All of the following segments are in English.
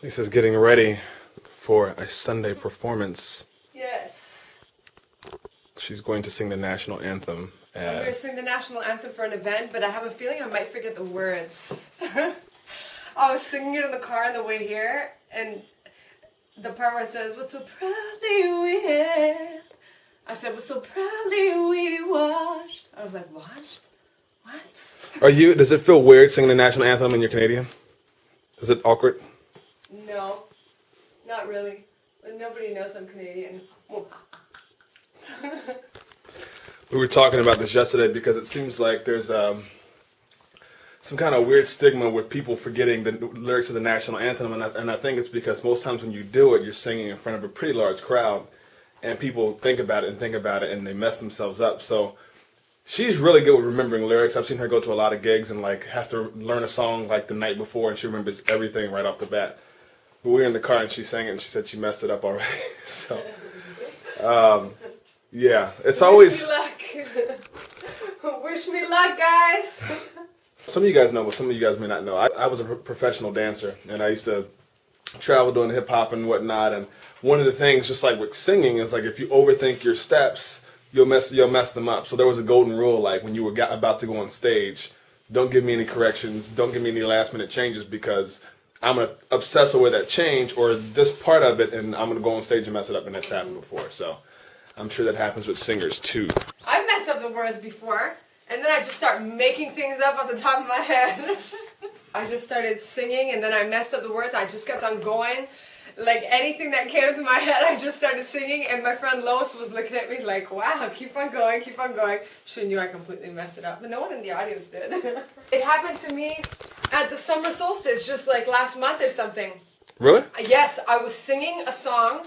Lisa's getting ready for a Sunday performance. Yes. She's going to sing the National Anthem. I'm going to sing the National Anthem for an event, but I have a feeling I might forget the words. I was singing it in the car on the way here, and the part where it says, "What so proudly we held." I said, "What so proudly we watched." I was like, "Watched? What?" Does it feel weird singing the National Anthem and you're Canadian? Is it awkward? No, not really. But nobody knows I'm Canadian. We were talking about this yesterday because it seems like there's some kind of weird stigma with people forgetting the lyrics of the National Anthem, and I think it's because most times when you do it, you're singing in front of a pretty large crowd, and people think about it, and they mess themselves up. So she's really good with remembering lyrics. I've seen her go to a lot of gigs and like have to learn a song like the night before, and she remembers everything right off the bat. But we were in the car and she sang it, and she said she messed it up already. So, yeah, it's always. Wish me luck. Wish me luck, guys. Some of you guys know, but some of you guys may not know. I was a professional dancer, and I used to travel doing hip hop and whatnot. And one of the things, just like with singing, is like if you overthink your steps, you'll mess them up. So there was a golden rule, like when you were about to go on stage, don't give me any corrections, don't give me any last minute changes, because I'm gonna obsess over that change or this part of it, and I'm gonna go on stage and mess it up, and that's happened before. So I'm sure that happens with singers too. I've messed up the words before. And then I just start making things up off the top of my head. I just started singing, and then I messed up the words. I just kept on going. Like anything that came to my head, I just started singing, and my friend Lois was looking at me like, "Wow, keep on going, keep on going." She knew I completely messed it up, but no one in the audience did. It happened to me at the summer solstice, just like last month or something. Really? Yes, I was singing a song,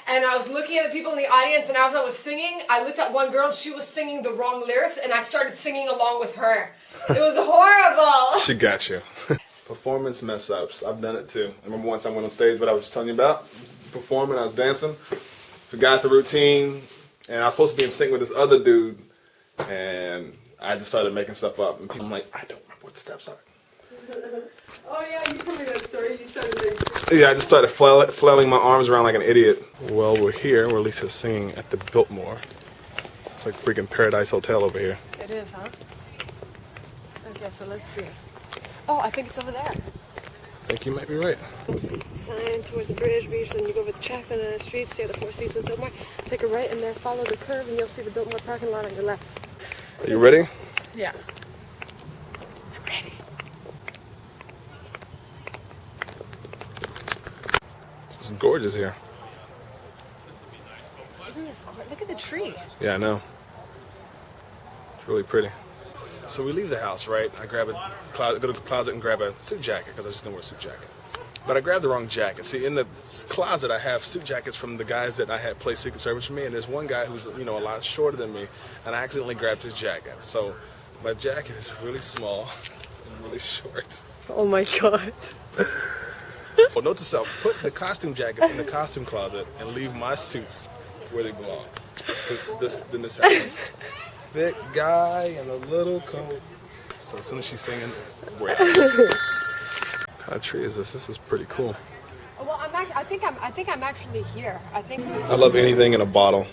and I was looking at the people in the audience, and as I was singing, I looked at one girl, and she was singing the wrong lyrics, and I started singing along with her. It was horrible. She got you. Performance mess-ups. I've done it too. I remember once I went on stage, what I was just telling you about, performing, I was dancing, forgot the routine, and I was supposed to be in sync with this other dude, and I just started making stuff up, and people were like, "I don't remember what the steps are." Oh yeah, you told me that story. You started like... Yeah, I just started flailing my arms around like an idiot. Well, we're here. We're Lisa's singing at the Biltmore. It's like freaking Paradise Hotel over here. It is, huh? Okay, so let's see. Oh, I think it's over there. I think you might be right. Sign towards the British Beach, then you go over the tracks and the street, stay at the Four Seasons Biltmore, take a right and there follow the curve and you'll see the Biltmore parking lot on your left. Are you ready? Yeah. I'm ready. It's gorgeous here. Isn't this gorgeous? Look at the tree. Yeah, I know. It's really pretty. So we leave the house, right? I grab a closet, go to the closet and grab a suit jacket because I was just gonna wear a suit jacket. But I grabbed the wrong jacket. See, in the closet, I have suit jackets from the guys that I had play Secret Service for me, and there's one guy who's, a lot shorter than me, and I accidentally grabbed his jacket. So my jacket is really small and really short. Oh my god. Well, note to self, put the costume jackets in the costume closet and leave my suits where they belong. Because then this happens. Big guy in a little coat. So as soon as she's singing, we're out. What kind of tree is this? This is pretty cool. Well, I think I'm actually here. I love anything in a bottle.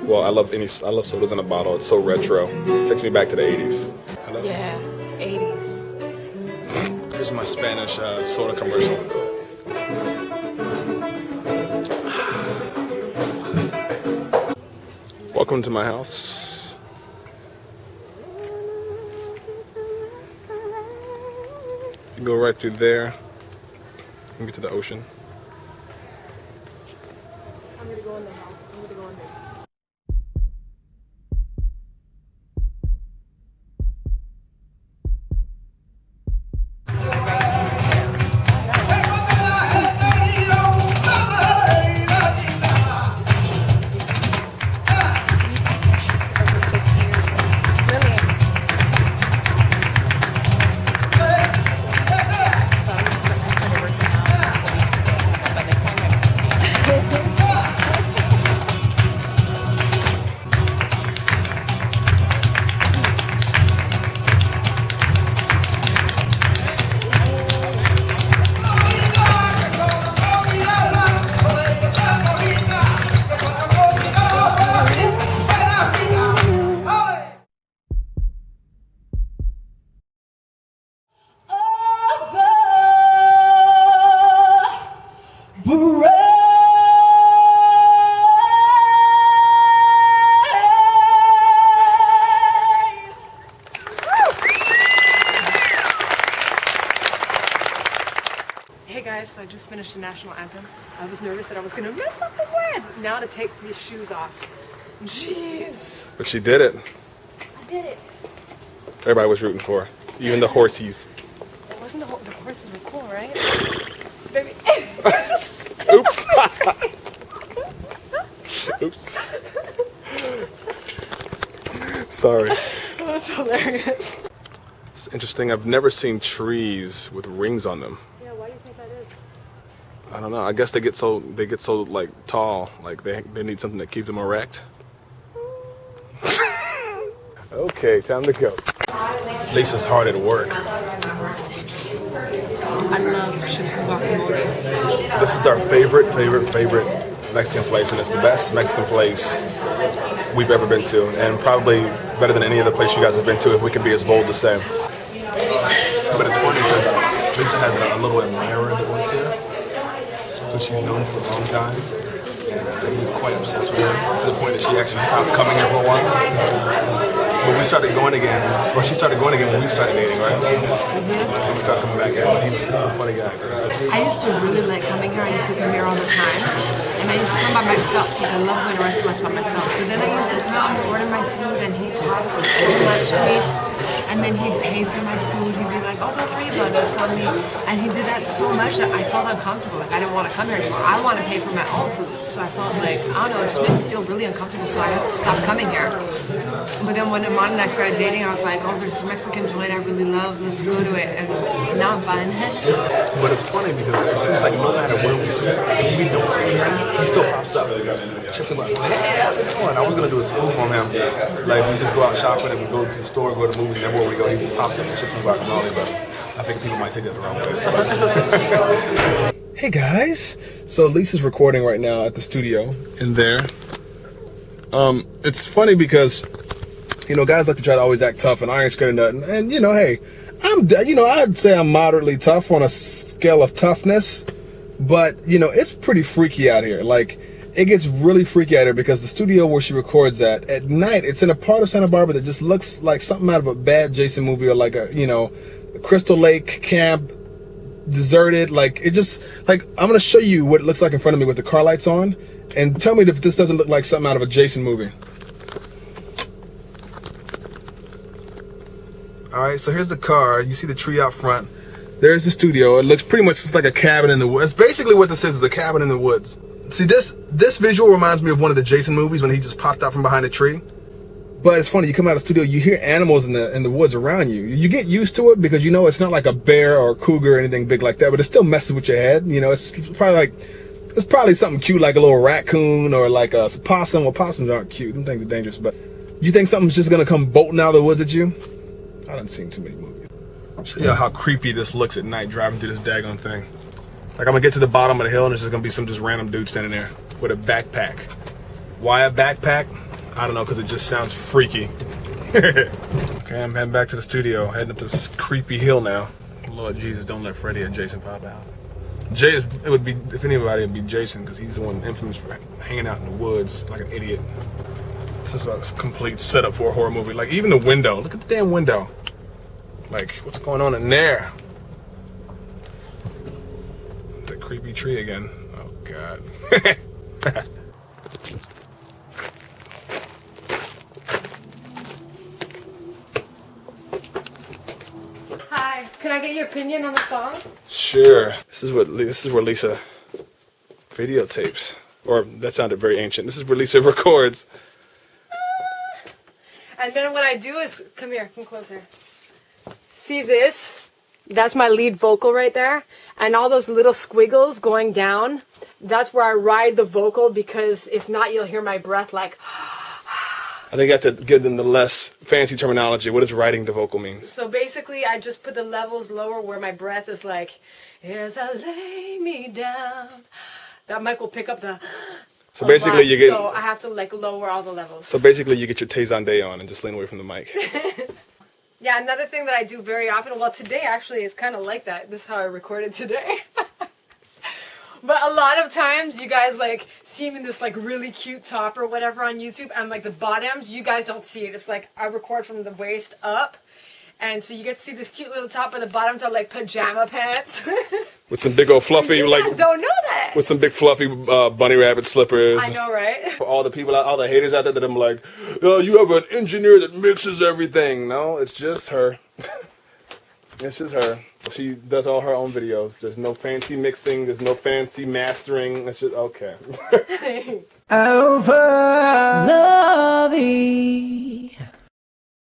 Well, I love sodas in a bottle. It's so retro. Takes me back to the 80s. Yeah, 80s. Here's my Spanish soda commercial. Welcome to my house. You go right through there and get to the ocean. I'm gonna go in the house. I'm gonna go in there. Hey guys, so I just finished the National Anthem. I was nervous that I was gonna mess up the words. Now to take these shoes off. Jeez. But she did it. I did it. Everybody was rooting for her. Even the horsies. It wasn't the horses were cool, right? Baby. Oops. Oops. Sorry. That's hilarious. It's interesting. I've never seen trees with rings on them. Yeah, why do you think that is? I don't know. I guess they get so like tall, like they need something to keep them erect. Okay, time to go. Lisa's hard at work. I love chips and guacamole. This is our favorite Mexican place, and it's the best Mexican place we've ever been to, and probably better than any other place you guys have been to, if we can be as bold to say. But it's funny because Lisa has a little admirer that works here, who she's known for a long time. And he's quite obsessed with her, to the point that she actually stopped coming here for a while. But we started going again, or she started going again when we started dating, right? So we started coming back here. He's a funny guy. I used to really like coming here. I used to come here all the time. And I used to come by myself because I love going to restaurants by myself. But then I used to come, order my food, and he'd talk so much to me. And then he'd pay for my food. He'd be like, oh, don't worry about it, it's on me. And he did that so much that I felt uncomfortable. Like, I didn't want to come here anymore. I want to pay for my own food. So I felt like, I don't know, it just made me feel really uncomfortable. So I had to stop coming here. But then when Iman and I started dating, I was like, oh, there's this Mexican joint I really love. Let's go to it. And now I'm buying it. But it's funny because it seems like no matter where we sit, if we don't see him, he still pops up. Chips and like, hey, how's it going? I was gonna do a spoon for him. Like we just go out shopping and we go to the store, go to the movies, and everywhere we go, he just pops up and chips and guacamole. But I think people might take that the wrong way. Hey guys, so Lisa's recording right now at the studio in there. It's funny because, you know, guys like to try to always act tough and iron scared and nothing. And you know, hey, I'd say I'm moderately tough on a scale of toughness, but you know, it's pretty freaky out here. Like, it gets really freaky out here because the studio where she records at night, it's in a part of Santa Barbara that just looks like something out of a bad Jason movie, or like a, you know, Crystal Lake camp, deserted. Like, it just, like, I'm gonna show you what it looks like in front of me with the car lights on, and tell me if this doesn't look like something out of a Jason movie. Alright, so here's the car. You see the tree out front. There's the studio. It looks pretty much just like a cabin in the woods. Basically what this is a cabin in the woods. See, this visual reminds me of one of the Jason movies when he just popped out from behind a tree. But it's funny, you come out of the studio, you hear animals in the woods around you. You get used to it because you know it's not like a bear or a cougar or anything big like that, but it still messes with your head. You know, it's probably something cute like a little raccoon or like a possum. Well, possums aren't cute. Them things are dangerous. But you think something's just gonna come bolting out of the woods at you? I done seen too many movies. I'll show you how creepy this looks at night driving through this daggone thing. Like, I'm gonna get to the bottom of the hill and there's just gonna be some just random dude standing there with a backpack. Why a backpack? I don't know, because it just sounds freaky. Okay, I'm heading back to the studio, heading up this creepy hill now. Lord Jesus, don't let Freddy or Jason pop out. It would be, if anybody, it'd be Jason, because he's the one infamous for hanging out in the woods like an idiot. This is a complete setup for a horror movie. Like, even the window, look at the damn window. Like, what's going on in there? That creepy tree again. Oh, God. Hi, can I get your opinion on the song? Sure. This is where Lisa videotapes. Or, that sounded very ancient. This is where Lisa records. And then what I do is, come here, come closer. See this? That's my lead vocal right there. And all those little squiggles going down, that's where I ride the vocal, because if not, you'll hear my breath like... I think you have to give them the less fancy terminology. What does riding the vocal mean? So basically, I just put the levels lower where my breath is like, as I lay me down. That mic will pick up the... So basically, you get... So I have to like lower all the levels. So basically, you get your Tay on and just lean away from the mic. Yeah, another thing that I do very often, well, today actually is kind of like that. This is how I recorded today. But a lot of times you guys like see me in this like really cute top or whatever on YouTube, and like the bottoms, you guys don't see it. It's like I record from the waist up, and so you get to see this cute little top, but the bottoms are like pajama pants. with some big old fluffy, You like, guys don't know that. with some big fluffy bunny rabbit slippers. I know, right? For all the people, all the haters out there that I'm like, oh, you have an engineer that mixes everything. No, it's just her. It's just her. She does all her own videos. There's no fancy mixing. There's no fancy mastering. It's just, okay. Over loving.